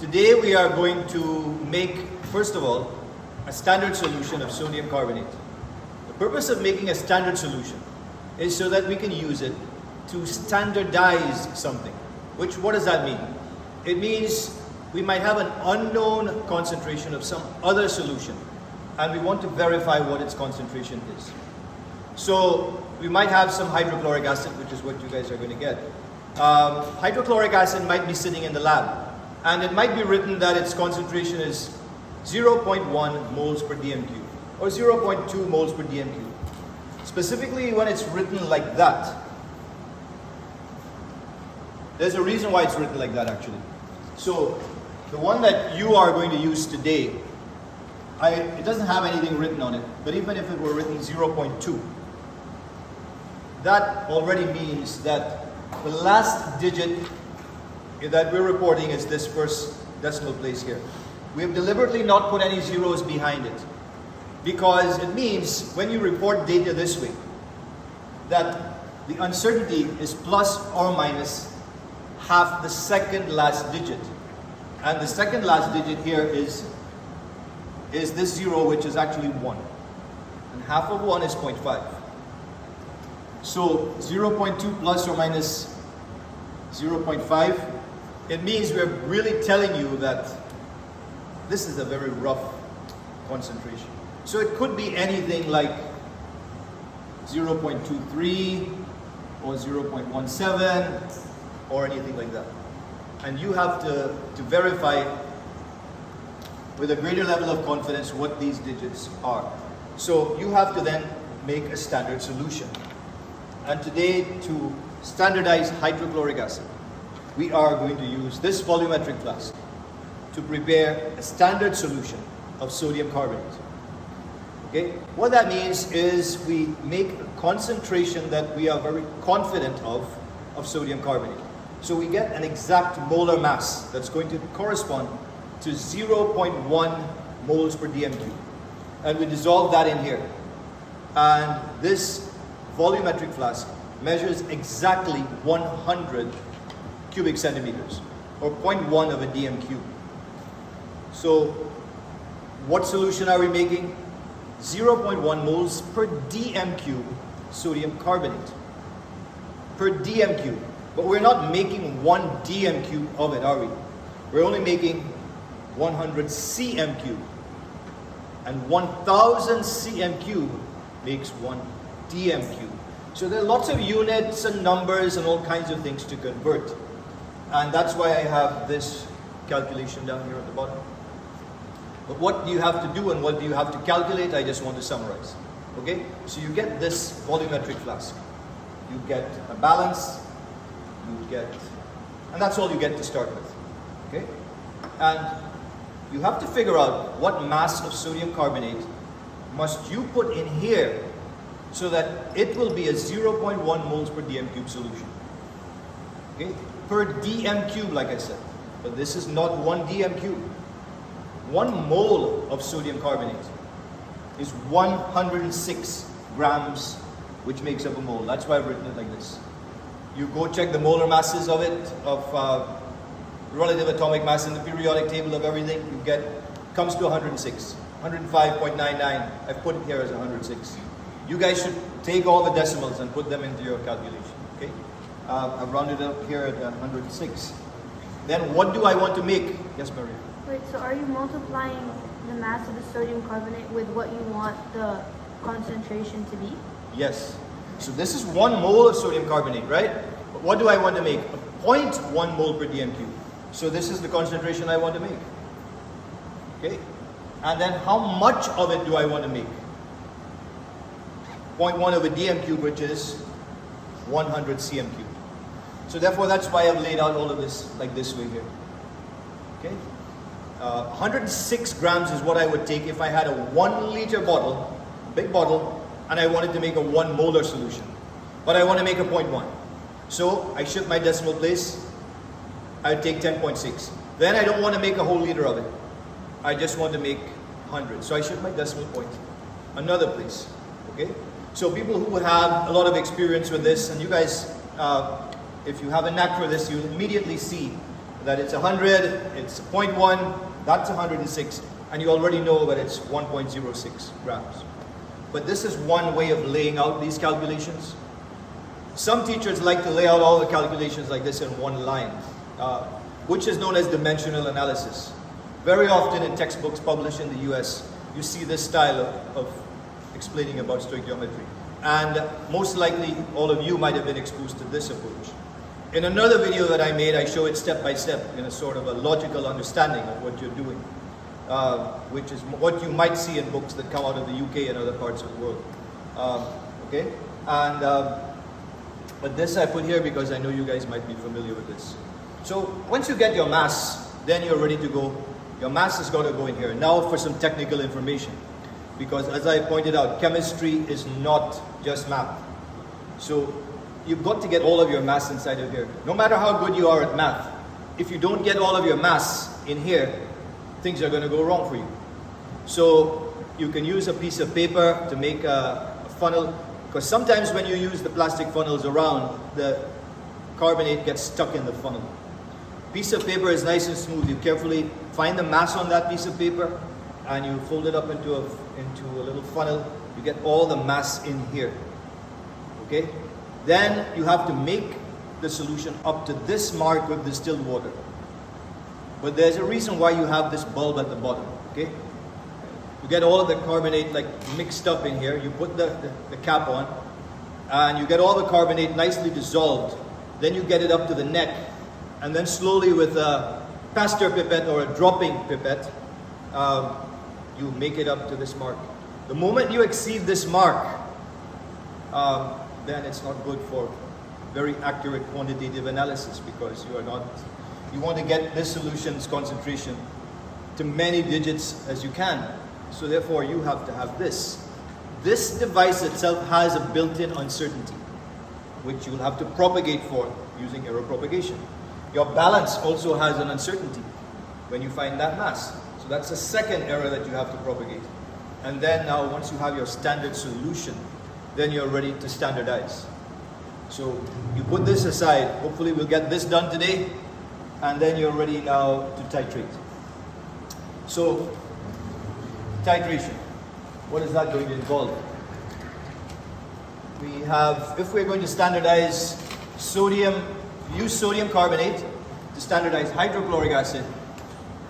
Today we are going to make, first of all, a standard solution of sodium carbonate. The purpose of making a standard solution is so that we can use it to standardize something. What does that mean? It means we might have an unknown concentration of some other solution and we want to verify what its concentration is. So we might have some hydrochloric acid, which is what you guys are going to get. Hydrochloric acid might be sitting in the lab and it might be written that its concentration is 0.1 moles per dm cube or 0.2 moles per dm cube. Specifically when it's written like that, there's a reason why it's written like that actually. So the one that you are going to use today, it doesn't have anything written on it, but even if it were written 0.2, that already means that the last digit that we're reporting is this first decimal place here. We have deliberately not put any zeros behind it because it means when you report data this way that the uncertainty is plus or minus half the second last digit. And the second last digit here is this 0, which is actually 1. And half of 1 is 0.5. So 0.2 plus or minus 0.5, it means we're really telling you that this is a very rough concentration. So it could be anything like 0.23 or 0.17 or anything like that. And you have to verify with a greater level of confidence what these digits are. So you have to then make a standard solution. And today, to standardize hydrochloric acid, we are going to use this volumetric flask to prepare a standard solution of sodium carbonate. Okay? What that means is we make a concentration that we are very confident of sodium carbonate. So we get an exact molar mass that's going to correspond to 0.1 moles per dm cube. And we dissolve that in here. And this volumetric flask measures exactly 100 cubic centimeters, or 0.1 of a dm cube. So what solution are we making? 0.1 moles per dm cube sodium carbonate. Per dm cube. But we're not making 1 dm cube of it, are we? We're only making 100 cm cube. And 1000 cm cube makes 1 dm cube. So there are lots of units and numbers and all kinds of things to convert. And that's why I have this calculation down here at the bottom. But what do you have to do and what do you have to calculate? I just want to summarize. Okay? So you get this volumetric flask. You get a balance. And that's all you get to start with. Okay? And you have to figure out what mass of sodium carbonate must you put in here so that it will be a 0.1 moles per dm cube solution. Okay? Per dm cube, like I said. But this is not 1 dm cube. 1 mole of sodium carbonate is 106 grams, which makes up a mole. That's why I've written it like this. You go check the molar masses of it, of relative atomic mass in the periodic table of everything, you get, comes to 106. 105.99, I've put it here as 106. You guys should take all the decimals and put them into your calculation, okay? I've rounded up here at 106. Then what do I want to make? Yes, Maria? Wait, so are you multiplying the mass of the sodium carbonate with what you want the concentration to be? Yes. So this is 1 mole of sodium carbonate, right? But what do I want to make? 0.1 mole per dm cube. So this is the concentration I want to make. Okay? And then how much of it do I want to make? 0.1 of a dm cube, which is 100 cm cube. So therefore, that's why I've laid out all of this like this way here. Okay? 106 grams is what I would take if I had a 1 liter bottle, big bottle, and I wanted to make a 1 molar solution. But I want to make a 0.1. So I shift my decimal place. I take 10.6. Then I don't want to make a whole liter of it. I just want to make 100. So I shift my decimal point another place. Okay? So people who have a lot of experience with this, and you guys, if you have a knack for this, you'll immediately see that it's 100, it's 0.1, that's 106, and you already know that it's 1.06 grams. But this is one way of laying out these calculations. Some teachers like to lay out all the calculations like this in one line, which is known as dimensional analysis. Very often in textbooks published in the US, you see this style of explaining about stoichiometry. And most likely, all of you might have been exposed to this approach. In another video that I made, I show it step by step in a sort of a logical understanding of what you're doing, which is what you might see in books that come out of the UK and other parts of the world. Okay? And, but this I put here because I know you guys might be familiar with this. So once you get your mass, then you're ready to go. Your mass is going to go in here. Now for some technical information. Because as I pointed out, chemistry is not just math. So you've got to get all of your mass inside of here. No matter how good you are at math, if you don't get all of your mass in here, things are going to go wrong for you. So you can use a piece of paper to make a funnel, because sometimes when you use the plastic funnels around, the carbonate gets stuck in the funnel. Piece of paper is nice and smooth. You carefully find the mass on that piece of paper and you fold it up into a little funnel. You get all the mass in here. Okay? Then you have to make the solution up to this mark with distilled water. But there's a reason why you have this bulb at the bottom. Okay? You get all of the carbonate like mixed up in here. You put the cap on and you get all the carbonate nicely dissolved. Then you get it up to the neck, and then slowly with a Pasteur pipette or a dropping pipette, you make it up to this mark. The moment you exceed this mark, then it's not good for very accurate quantitative analysis, because you want to get this solution's concentration to many digits as you can. So therefore you have to have this. This device itself has a built-in uncertainty, which you'll have to propagate for using error propagation. Your balance also has an uncertainty when you find that mass. So that's a second error that you have to propagate. And then now once you have your standard solution, then you're ready to standardize. So you put this aside. Hopefully we'll get this done today, and then you're ready now to titrate. So titration, what is that going to involve? We have, if we're going to standardize sodium, use sodium carbonate to standardize hydrochloric acid.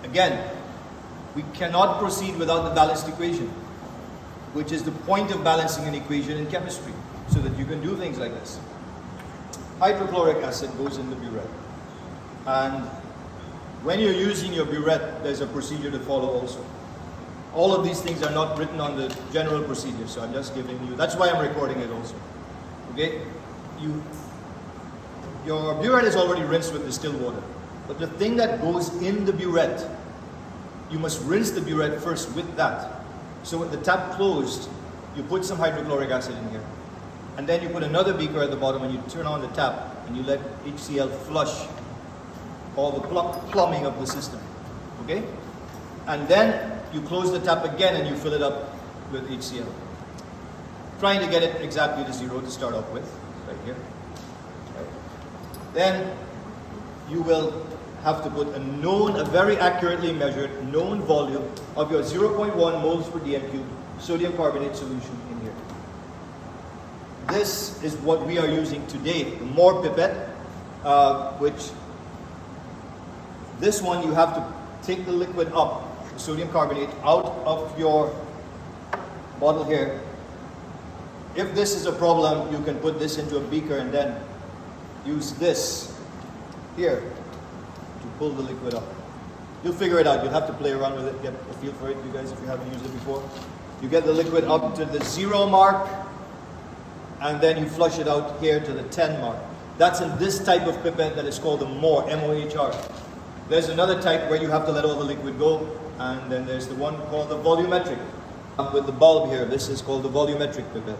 Again, we cannot proceed without the balanced equation, which is the point of balancing an equation in chemistry, so that you can do things like this. Hydrochloric acid goes in the burette. And when you're using your burette, there's a procedure to follow also. All of these things are not written on the general procedure, so I'm just giving you, that's why I'm recording it also. Okay? Your burette is already rinsed with distilled water. But the thing that goes in the burette, you must rinse the burette first with that. So with the tap closed, you put some hydrochloric acid in here. And then you put another beaker at the bottom and you turn on the tap and you let HCl flush all the plumbing of the system. Okay? And then you close the tap again and you fill it up with HCl. Trying to get it exactly to 0 to start off with, right here. Right. Then you will have to put a very accurately measured known volume of your 0.1 moles per dm cube sodium carbonate solution in here. This is what we are using today, the Moore pipette, which this one you have to take the liquid up, the sodium carbonate, out of your bottle here. If this is a problem, you can put this into a beaker and then use this here to pull the liquid up. You'll figure it out. You'll have to play around with it, get a feel for it, you guys, if you haven't used it before. You get the liquid up to the 0 mark, and then you flush it out here to the 10 mark. That's in this type of pipette that is called the Moore, M-O-H-R. There's another type where you have to let all the liquid go, and then there's the one called the volumetric. With the bulb here, this is called the volumetric pipette.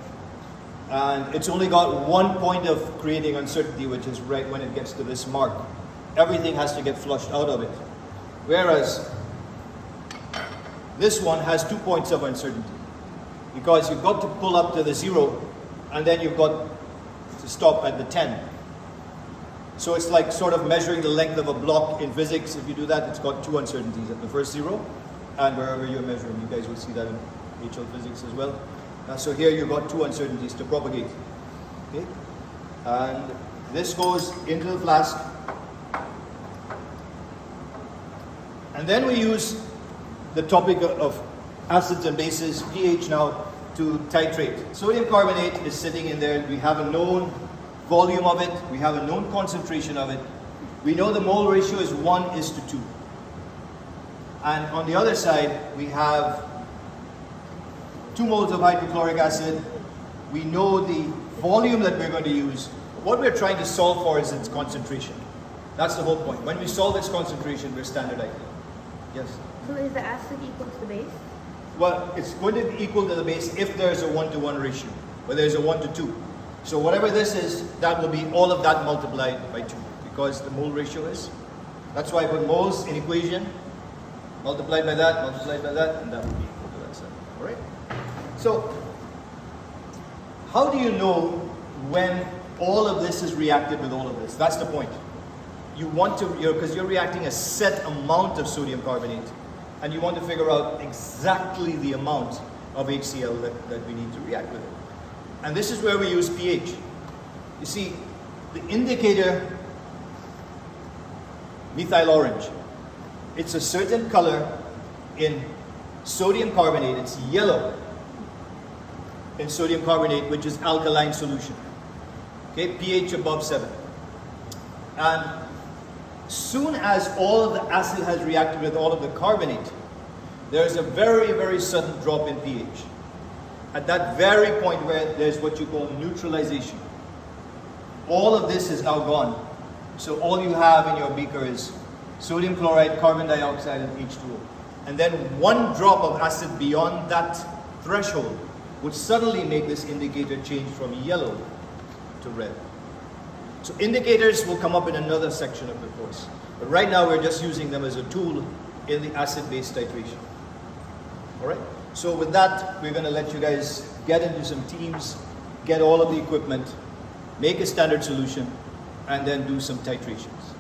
And it's only got one point of creating uncertainty, which is right when it gets to this mark. Everything has to get flushed out of it. Whereas this one has 2 points of uncertainty, because you've got to pull up to the 0 and then you've got to stop at the 10. So it's like sort of measuring the length of a block in physics. If you do that, it's got two uncertainties at the first zero and wherever you're measuring. You guys will see that in HL physics as well. So here you've got two uncertainties to propagate. Okay? And this goes into the flask. And then we use the topic of acids and bases, pH now, to titrate. Sodium carbonate is sitting in there. We have a known volume of it. We have a known concentration of it. We know the mole ratio is 1:2. And on the other side, we have 2 moles of hydrochloric acid. We know the volume that we're going to use. What we're trying to solve for is its concentration. That's the whole point. When we solve its concentration, we're standardizing. Yes? So is the acid equal to the base? Well, it's going to be equal to the base if there's a 1-to-1 ratio, where there's a 1-to-2. So whatever this is, that will be all of that multiplied by 2, because the mole ratio is. That's why I put moles in equation, multiplied by that, and that will be equal to that side. All right? So, how do you know when all of this is reacted with all of this? That's the point. You want to, because you're reacting a set amount of sodium carbonate, and you want to figure out exactly the amount of HCl that we need to react with it. And this is where we use pH. You see, the indicator, methyl orange, it's a certain color in sodium carbonate. It's yellow in sodium carbonate, which is alkaline solution. Okay, pH above 7. And soon as all of the acid has reacted with all of the carbonate, there's a very, very sudden drop in pH. At that very point where there's what you call neutralization. All of this is now gone. So all you have in your beaker is sodium chloride, carbon dioxide, and H2O. And then one drop of acid beyond that threshold would suddenly make this indicator change from yellow to red. So indicators will come up in another section of the course. But right now we're just using them as a tool in the acid-base titration. All right? So with that, we're going to let you guys get into some teams, get all of the equipment, make a standard solution, and then do some titrations.